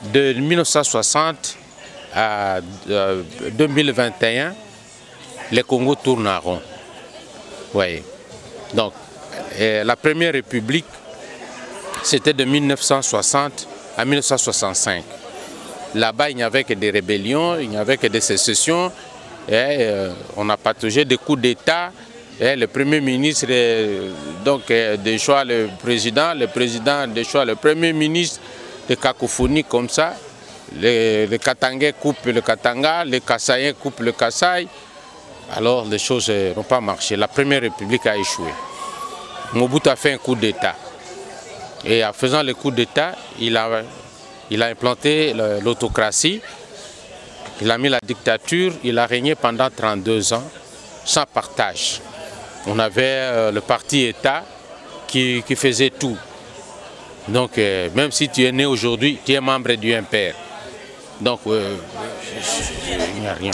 de 1960 à 2021, le Congo tourne en rond. Oui. Donc, la première république, c'était de 1960 à 1965. Là-bas, il n'y avait que des rébellions, il n'y avait que des sécessions. On a partagé des coups d'État. Le Premier ministre déchoit le président déchoit le Premier ministre, de cacophonie comme ça. Les Katangais coupent le Katanga, les Kassaïens coupent le Kasaï. Alors les choses n'ont pas marché. La Première République a échoué. Mobutu a fait un coup d'État. Et en faisant le coup d'État, il a implanté l'autocratie, il a mis la dictature, il a régné pendant 32 ans sans partage. On avait le parti État qui faisait tout. Donc même si tu es né aujourd'hui, tu es membre du MPR. Donc il n'y a rien.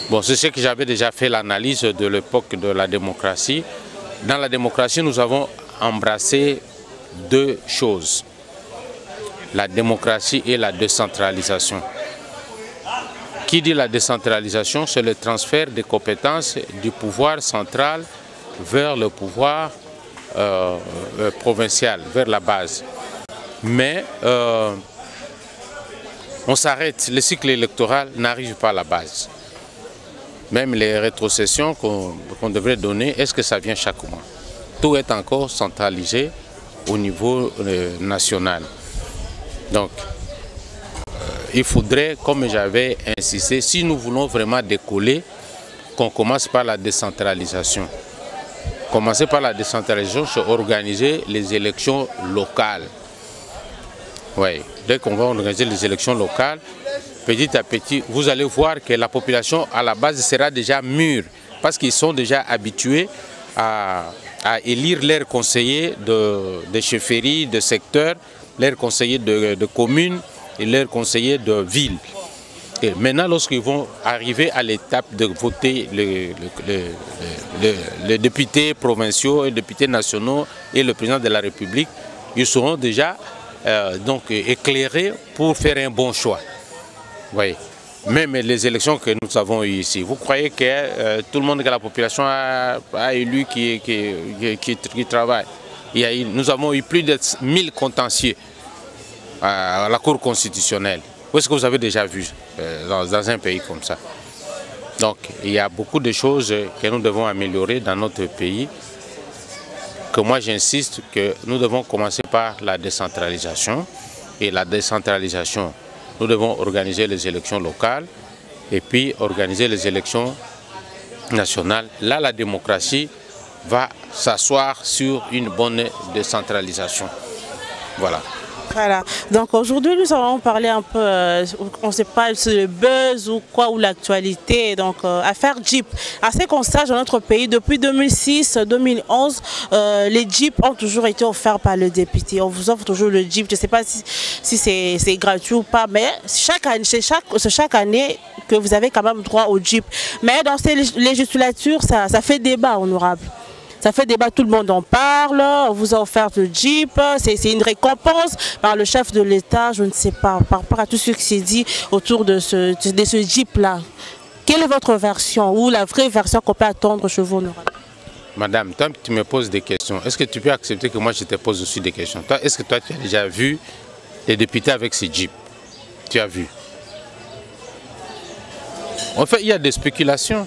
Bon, c'est ce que j'avais déjà fait l'analyse de l'époque de la démocratie. Dans la démocratie, nous avons embrassé deux choses. La démocratie et la décentralisation. Qui dit la décentralisation, c'est le transfert des compétences du pouvoir central vers le pouvoir provincial, vers la base. Mais on s'arrête, le cycle électoral n'arrive pas à la base. Même les rétrocessions qu'on devrait donner, est-ce que ça vient chaque mois? Tout est encore centralisé au niveau national. Donc, il faudrait, comme j'avais insisté, si nous voulons vraiment décoller, qu'on commence par la décentralisation. Commencer par la décentralisation, c'est organiser les élections locales. Oui, dès qu'on va organiser les élections locales, petit à petit, vous allez voir que la population à la base sera déjà mûre, parce qu'ils sont déjà habitués à élire leurs conseillers de chefferies, de secteurs, leurs conseillers de communes et leurs conseillers de villes. Et maintenant, lorsqu'ils vont arriver à l'étape de voter les députés provinciaux, les députés nationaux et le président de la République, ils seront déjà éclairés pour faire un bon choix. Oui. Même les élections que nous avons eues ici, vous croyez que tout le monde, que la population a élu qui travaille? Nous avons eu plus de 1000 contentieux à la Cour constitutionnelle. Où est-ce que vous avez déjà vu dans un pays comme ça? Donc il y a beaucoup de choses que nous devons améliorer dans notre pays, que moi j'insiste que nous devons commencer par la décentralisation. Et la décentralisation, nous devons organiser les élections locales et puis organiser les élections nationales. Là, la démocratie va s'asseoir sur une bonne décentralisation. Voilà. Voilà, donc aujourd'hui nous allons parler un peu, on ne sait pas si le buzz ou quoi, ou l'actualité, donc affaire Jeep. À ce qu'on sache dans notre pays, depuis 2006-2011, les Jeeps ont toujours été offerts par le député. On vous offre toujours le Jeep, je ne sais pas si c'est gratuit ou pas, mais c'est chaque année que vous avez quand même droit au Jeep. Mais dans ces législatures, ça fait débat, honorable. Ça fait débat, tout le monde en parle, on vous a offert le Jeep, c'est une récompense par le chef de l'État, je ne sais pas, par rapport à tout ce qui s'est dit autour de ce Jeep-là. Quelle est votre version ou la vraie version qu'on peut attendre chez vous, honorable? Madame, toi tu me poses des questions, est-ce que tu peux accepter que moi je te pose aussi des questions? Est-ce que toi tu as déjà vu des députés avec ces Jeeps? Tu as vu? En fait, il y a des spéculations.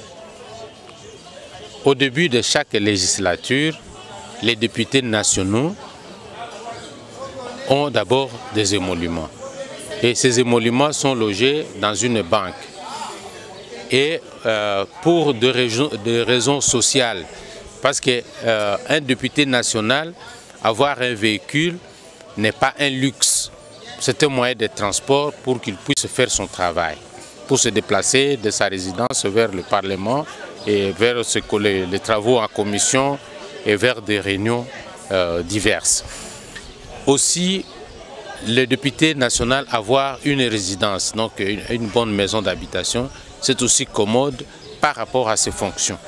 Au début de chaque législature, les députés nationaux ont d'abord des émoluments. Et ces émoluments sont logés dans une banque. Et pour des raisons sociales, parce qu'un député national, avoir un véhicule n'est pas un luxe. C'est un moyen de transport pour qu'il puisse faire son travail, pour se déplacer de sa résidence vers le Parlement et vers les travaux en commission et vers des réunions diverses. Aussi, le député national avoir une résidence, donc une bonne maison d'habitation, c'est aussi commode par rapport à ses fonctions.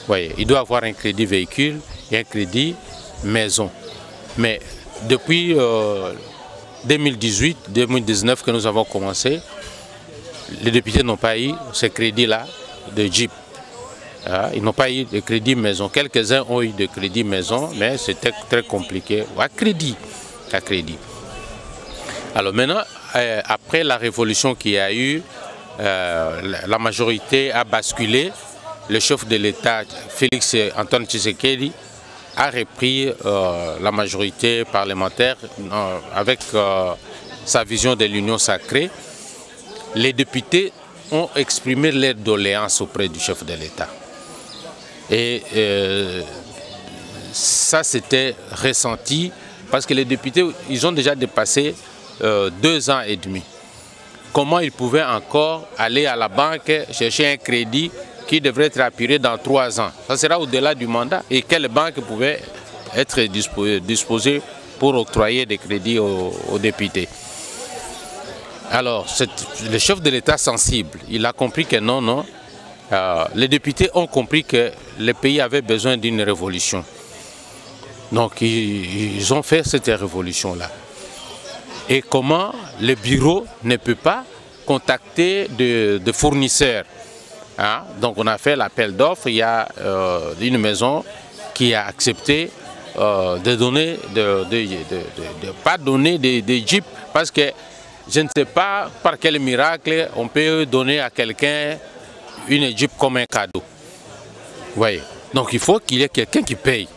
Voyez, il doit avoir un crédit véhicule et un crédit maison. Mais depuis 2018-2019 que nous avons commencé, les députés n'ont pas eu ce crédit-là de JIP. Ils n'ont pas eu de crédit maison. Quelques-uns ont eu de crédit maison, mais c'était très compliqué. À crédit. Alors maintenant, après la révolution qu'il y a eu, la majorité a basculé. Le chef de l'État, Félix Antoine Tshisekedi, a repris la majorité parlementaire avec sa vision de l'union sacrée. Les députés ont exprimé leur doléance auprès du chef de l'État. Et ça, c'était ressenti parce que les députés, ils ont déjà dépassé 2 ans et demi. Comment ils pouvaient encore aller à la banque chercher un crédit qui devrait être apuré dans 3 ans? Ça sera au-delà du mandat. Et quelle banque pouvait être disposée pour octroyer des crédits aux députés? Alors, le chef de l'État sensible, il a compris que non. Les députés ont compris que le pays avait besoin d'une révolution. Donc, ils ont fait cette révolution-là. Et comment le bureau ne peut pas contacter de fournisseurs? Donc, on a fait l'appel d'offres. Il y a une maison qui a accepté de pas donner des jeeps parce que je ne sais pas par quel miracle on peut donner à quelqu'un une Jeep comme un cadeau. Vous voyez? Donc il faut qu'il y ait quelqu'un qui paye.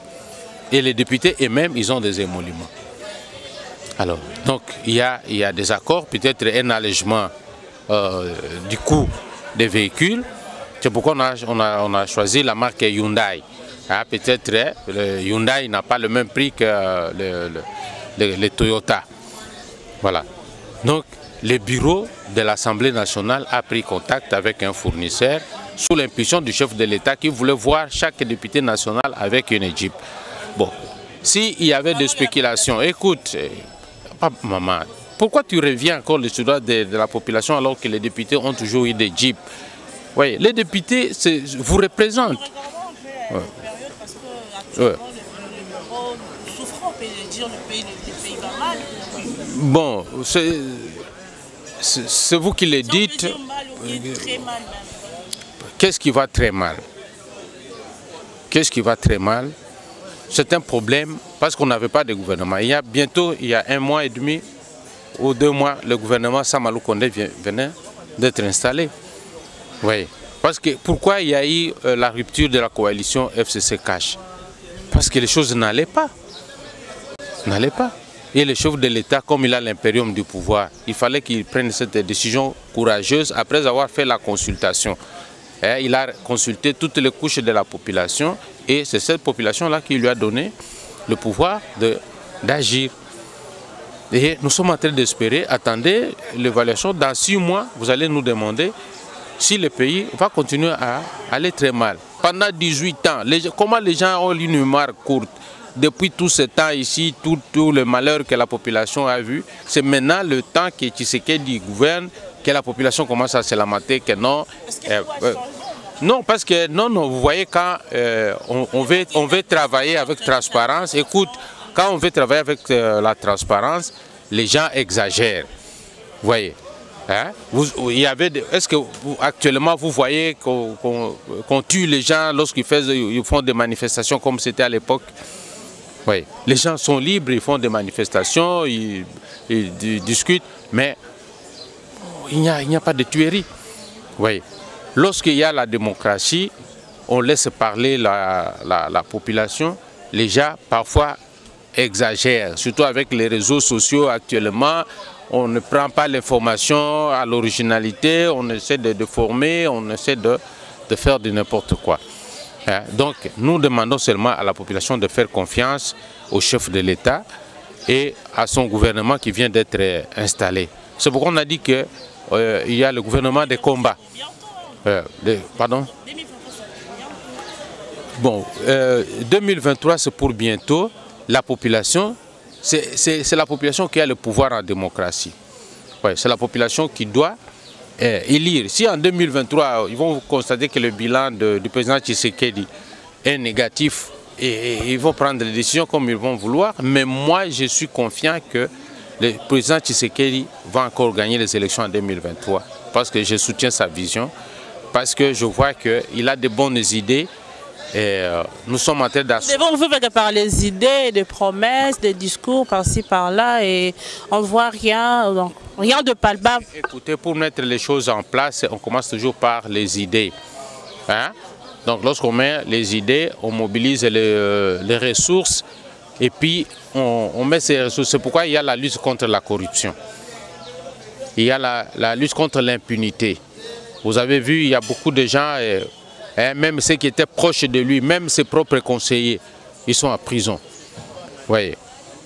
Et les députés eux-mêmes, ils ont des émoluments. Alors, donc il y a des accords, peut-être un allègement du coût des véhicules. C'est pourquoi on a choisi la marque Hyundai. Peut-être le Hyundai n'a pas le même prix que les Toyota. Voilà. Donc, le bureau de l'Assemblée nationale a pris contact avec un fournisseur sous l'impulsion du chef de l'État qui voulait voir chaque député national avec une Jeep. Bon, s'il y avait des spéculations, écoute, maman, pourquoi tu reviens encore le droit de la population alors que les députés ont toujours eu des Jeeps? Oui, les députés vous représentent. Ouais. Bon, c'est vous qui le dites. Qu'est-ce qui va très mal? Qu'est-ce qui va très mal? C'est un problème parce qu'on n'avait pas de gouvernement. Il y a 1 mois et demi ou 2 mois, le gouvernement Samalou Kondé venait d'être installé. Oui. Parce que pourquoi il y a eu la rupture de la coalition FCC-Cash? Parce que les choses n'allaient pas. Et le chef de l'État, comme il a l'impérium du pouvoir, il fallait qu'il prenne cette décision courageuse après avoir fait la consultation. Il a consulté toutes les couches de la population et c'est cette population-là qui lui a donné le pouvoir d'agir. Et nous sommes en train d'espérer, attendez l'évaluation, dans 6 mois, vous allez nous demander si le pays va continuer à aller très mal. Pendant 18 ans, comment les gens ont une mémoire courte? Depuis tout ce temps ici, tout le malheur que la population a vu, c'est maintenant le temps que Tshisekedi gouverne, que la population commence à se lamenter, que non. Non, parce que non, vous voyez, quand on veut travailler avec transparence, écoute, quand on veut travailler avec la transparence, les gens exagèrent. Vous voyez? Est-ce que actuellement vous voyez qu'on tue les gens lorsqu'ils font des manifestations comme c'était à l'époque? Oui, les gens sont libres, ils font des manifestations, ils discutent, mais il n'y a pas de tuerie. Oui. Lorsqu'il y a la démocratie, on laisse parler la population. Les gens parfois exagèrent, surtout avec les réseaux sociaux actuellement. On ne prend pas l'information à l'originalité, on essaie de former, on essaie de faire de n'importe quoi. Donc, nous demandons seulement à la population de faire confiance au chef de l'État et à son gouvernement qui vient d'être installé. C'est pourquoi on a dit qu'il y a le gouvernement de combat. Pardon? Bon, 2023 c'est pour bientôt. La population, c'est la population qui a le pouvoir en démocratie. Ouais, c'est la population qui doit élire. Si en 2023, ils vont constater que le bilan du président Tshisekedi est négatif et ils vont prendre des décisions comme ils vont vouloir, mais moi je suis confiant que le président Tshisekedi va encore gagner les élections en 2023 parce que je soutiens sa vision, parce que je vois qu'il a de bonnes idées et nous sommes en train d'assurer. On veut par les idées, des promesses, des discours par-ci par-là et on ne voit rien, donc rien de palpable. Écoutez, pour mettre les choses en place, on commence toujours par les idées. Hein? Donc lorsqu'on met les idées, on mobilise les ressources et puis on met ces ressources. C'est pourquoi il y a la lutte contre la corruption. Il y a la lutte contre l'impunité. Vous avez vu, il y a beaucoup de gens, même ceux qui étaient proches de lui, même ses propres conseillers, ils sont en prison. Voyez.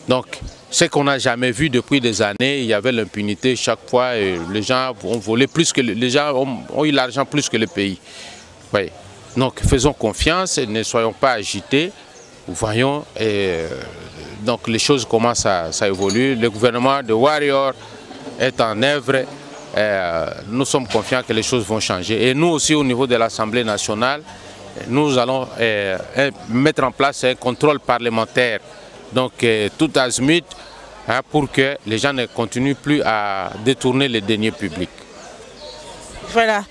Donc, ce qu'on n'a jamais vu depuis des années, il y avait l'impunité chaque fois. Et les gens ont volé plus que les gens ont eu l'argent plus que le pays. Voyez. Donc, faisons confiance, ne soyons pas agités. Voyons, donc les choses commencent à évoluer. Le gouvernement de Warrior est en œuvre. Nous sommes confiants que les choses vont changer. Et nous aussi, au niveau de l'Assemblée nationale, nous allons mettre en place un contrôle parlementaire, donc tout azimut, pour que les gens ne continuent plus à détourner les deniers publics. Voilà.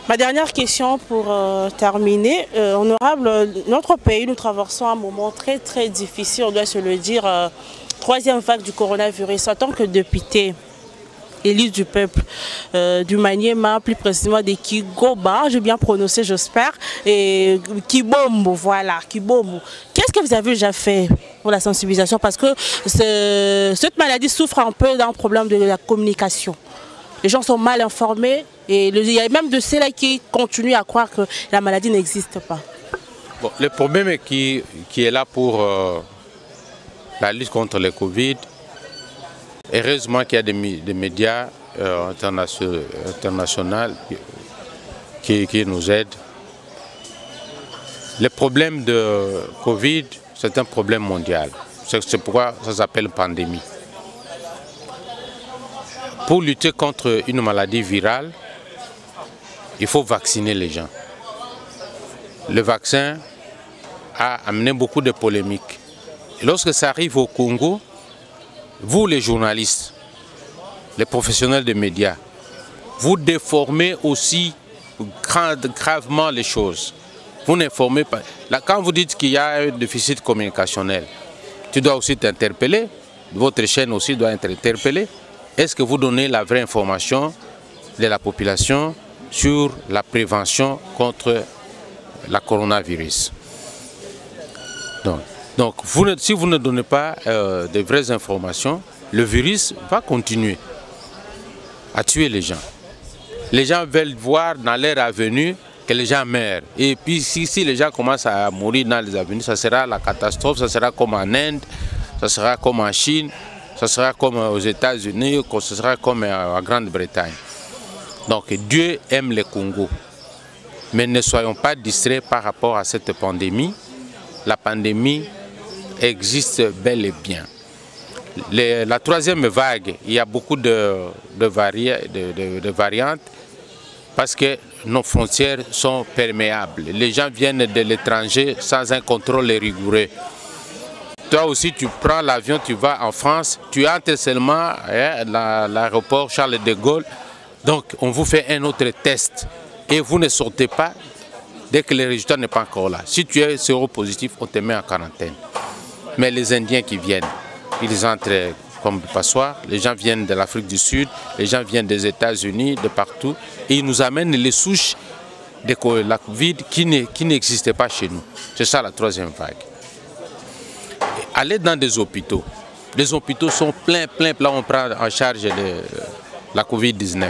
Ma dernière question pour terminer. Honorable, notre pays, nous traversons un moment très très difficile, on doit se le dire, troisième vague du coronavirus. En tant que député élu du peuple du Maniema, plus précisément des Kigoba, j'ai bien prononcé j'espère, et Kibombo, voilà, Kibombo. Qu'est-ce que vous avez déjà fait pour la sensibilisation? Parce que cette maladie souffre un peu d'un problème de la communication. Les gens sont mal informés et il y a même de ceux-là qui continuent à croire que la maladie n'existe pas. Bon, le problème qui est là pour la lutte contre le Covid, heureusement qu'il y a des médias internationaux qui nous aident. Le problème de Covid, c'est un problème mondial. C'est pourquoi ça s'appelle pandémie. Pour lutter contre une maladie virale, il faut vacciner les gens. Le vaccin a amené beaucoup de polémiques. Et lorsque ça arrive au Congo, vous les journalistes, les professionnels des médias, vous déformez aussi gravement les choses. Vous n'informez pas. Là, quand vous dites qu'il y a un déficit communicationnel, tu dois aussi t'interpeller, votre chaîne aussi doit être interpellée. Est-ce que vous donnez la vraie information de la population sur la prévention contre la coronavirus? Donc si vous ne donnez pas de vraies informations, le virus va continuer à tuer les gens. Les gens veulent voir dans leur avenue que les gens meurent. Et puis si les gens commencent à mourir dans les avenues, ça sera la catastrophe, ça sera comme en Inde, ça sera comme en Chine, ça sera comme aux États-Unis, ça sera comme en Grande-Bretagne. Donc Dieu aime le Congo. Mais ne soyons pas distraits par rapport à cette pandémie. La pandémie existe bel et bien. La troisième vague, il y a beaucoup de variantes parce que nos frontières sont perméables. Les gens viennent de l'étranger sans un contrôle rigoureux. Toi aussi, tu prends l'avion, tu vas en France, tu entres seulement à l'aéroport Charles de Gaulle. Donc, on vous fait un autre test et vous ne sortez pas dès que le résultat n'est pas encore là. Si tu es séropositif, on te met en quarantaine. Mais les Indiens qui viennent, ils entrent comme passoire. Les gens viennent de l'Afrique du Sud, les gens viennent des États-Unis, de partout. Et ils nous amènent les souches de la Covid qui n'existaient pas chez nous. C'est ça la troisième vague. Allez dans des hôpitaux. Les hôpitaux sont pleins. Là, on prend en charge la Covid-19.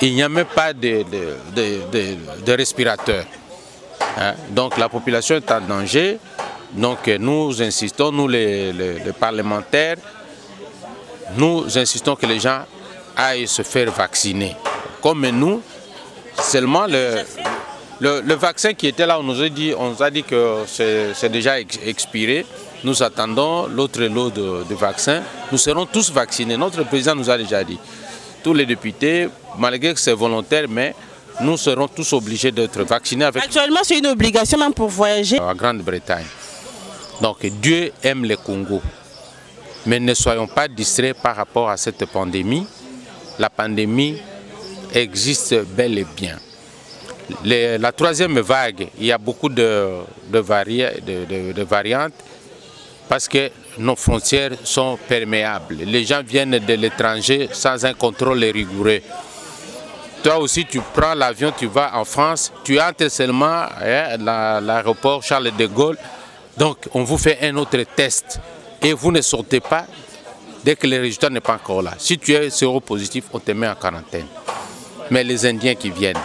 Il n'y a même pas de respirateurs. Hein? Donc la population est en danger. Donc nous insistons, nous les parlementaires, nous insistons que les gens aillent se faire vacciner. Comme nous, seulement le vaccin qui était là, on nous a dit que c'est déjà expiré. Nous attendons l'autre lot de vaccins. Nous serons tous vaccinés. Notre président nous a déjà dit. Tous les députés, malgré que c'est volontaire, mais nous serons tous obligés d'être vaccinés. Actuellement, c'est une obligation même pour voyager. En Grande-Bretagne. Donc Dieu aime le Congo. Mais ne soyons pas distraits par rapport à cette pandémie. La pandémie existe bel et bien. La troisième vague, il y a beaucoup de variantes parce que nos frontières sont perméables. Les gens viennent de l'étranger sans un contrôle rigoureux. Toi aussi, tu prends l'avion, tu vas en France, tu entres seulement à l'aéroport Charles de Gaulle. Donc, on vous fait un autre test et vous ne sortez pas dès que le résultat n'est pas encore là. Si tu es séropositif, on te met en quarantaine. Mais les Indiens qui viennent,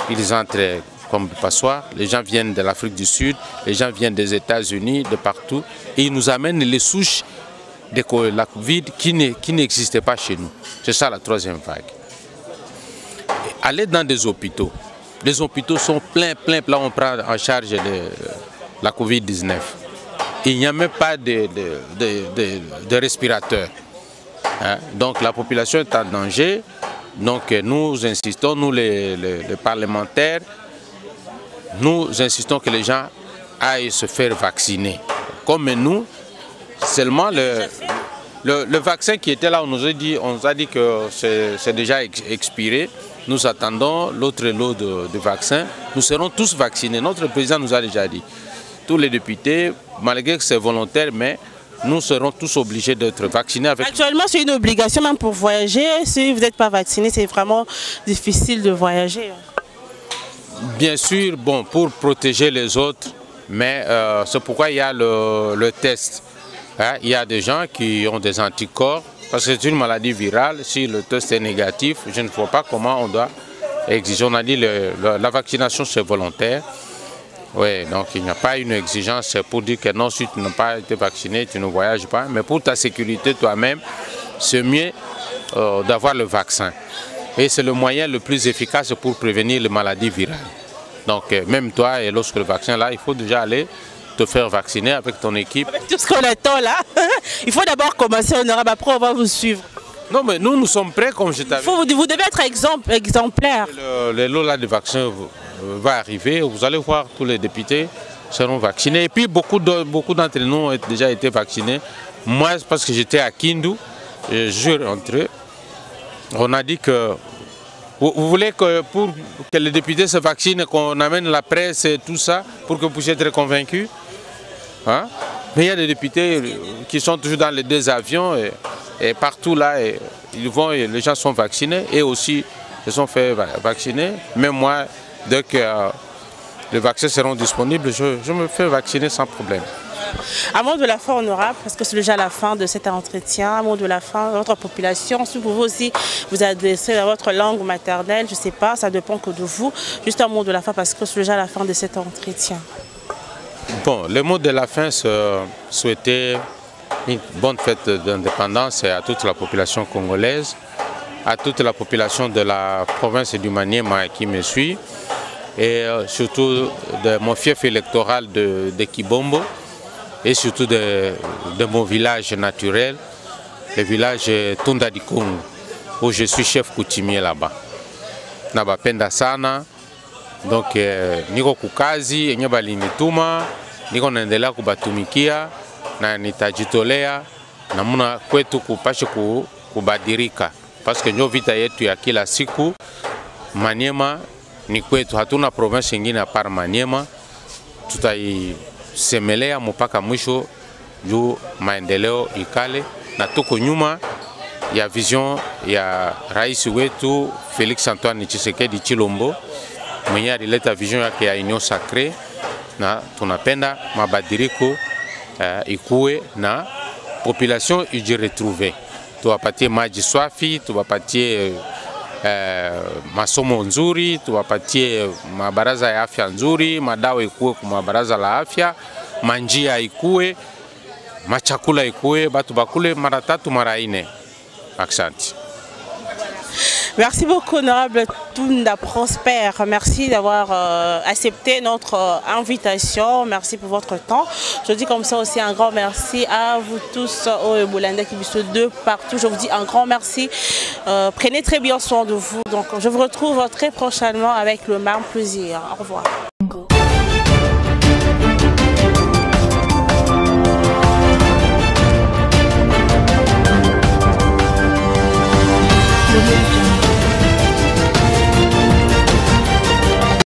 ils entrent comme du passoire. Les gens viennent de l'Afrique du Sud, les gens viennent des États-Unis, de partout. Et ils nous amènent les souches de la Covid qui n'existaient pas chez nous. C'est ça la troisième vague. Aller dans des hôpitaux. Les hôpitaux sont pleins. Là, on prend en charge la Covid-19. Il n'y a même pas de respirateurs. Hein? Donc la population est en danger. Donc nous insistons, nous les parlementaires, nous insistons que les gens aillent se faire vacciner. Comme nous, seulement le vaccin qui était là, on nous a dit que c'est déjà expiré. Nous attendons l'autre lot de vaccins. Nous serons tous vaccinés. Notre président nous a déjà dit. Tous les députés, malgré que c'est volontaire, mais nous serons tous obligés d'être vaccinés. Actuellement, c'est une obligation même pour voyager. Si vous n'êtes pas vacciné, c'est vraiment difficile de voyager. Bien sûr, bon, pour protéger les autres, mais c'est pourquoi il y a le test. Hein, il y a des gens qui ont des anticorps, parce que c'est une maladie virale. Si le test est négatif, je ne vois pas comment on doit exiger. On a dit la vaccination, c'est volontaire. Oui, donc il n'y a pas une exigence pour dire que non, si tu n'as pas été vacciné, tu ne voyages pas. Mais pour ta sécurité toi-même, c'est mieux d'avoir le vaccin. Et c'est le moyen le plus efficace pour prévenir les maladies virales. Donc même toi, et lorsque le vaccin là, il faut déjà aller te faire vacciner avec ton équipe. Avec tout ce qu'on attend là, il faut d'abord commencer, honorable, après on va vous suivre. Non, mais nous sommes prêts, comme je t'avais dit. Vous devez être exemplaire. Le lot là de vaccins va arriver, vous allez voir, tous les députés seront vaccinés. Et puis beaucoup d'entre nous ont déjà été vaccinés. Moi, parce que j'étais à Kindu, je jure entre eux, on a dit que vous voulez que pour que les députés se vaccinent, qu'on amène la presse et tout ça, pour que vous puissiez être convaincus. Hein? Mais il y a des députés qui sont toujours dans les deux avions et partout là, ils vont et les gens sont vaccinés et aussi ils sont fait vacciner. Même moi, dès que les vaccins seront disponibles, je me fais vacciner sans problème. Un mot de la fin, honorable, parce que c'est déjà la fin de cet entretien. Un mot de la fin de votre population. Si vous pouvez aussi vous adresser à votre langue maternelle, je ne sais pas, ça dépend que de vous. Juste un mot de la fin, parce que c'est déjà la fin de cet entretien. Bon, le mot de la fin, c'est souhaiter une bonne fête d'indépendance à toute la population congolaise, à toute la population de la province du Maniema qui me suit, et surtout de mon fief électoral de Kibombo, et surtout de mon village naturel, le village Tunda di Kungu, où je suis chef coutumier là-bas. Nabapenda sana, donc niko kukazi, enye balinituma, niko naendelea kubatumikia, na nitajitolea namuna kwetu kupashe kubadirika, parce que ndio vita yetu ya kila siku. Maniema ni kwetu, hatuna province nyingine apart Maniema. Tutaisemelea mpaka mwisho juu maendeleo ikale, na tuko nyuma ya vision ya rais wetu Felix Antoine Tshisekedi Chilombo mwenye alileta vision yake ya union sacrée, na tunapenda mabadiriko ikuwe na population ijiretrouve. Tuwapatie maji swafi, tuwapatie masomo nzuri, tuwapatie mabaraza ya afya nzuri, madawa ikuwe kwa mabaraza la afya, manjia ikuwe, machakula ikuwe, batu bakule mara 3 mara 4. Asante. Merci beaucoup, honorable Tunda Prosper. Merci d'avoir accepté notre invitation. Merci pour votre temps. Je dis comme ça aussi un grand merci à vous tous au Boulanda qui sont de partout. Je vous dis un grand merci. Prenez très bien soin de vous. Donc, je vous retrouve très prochainement avec le même plaisir. Au revoir.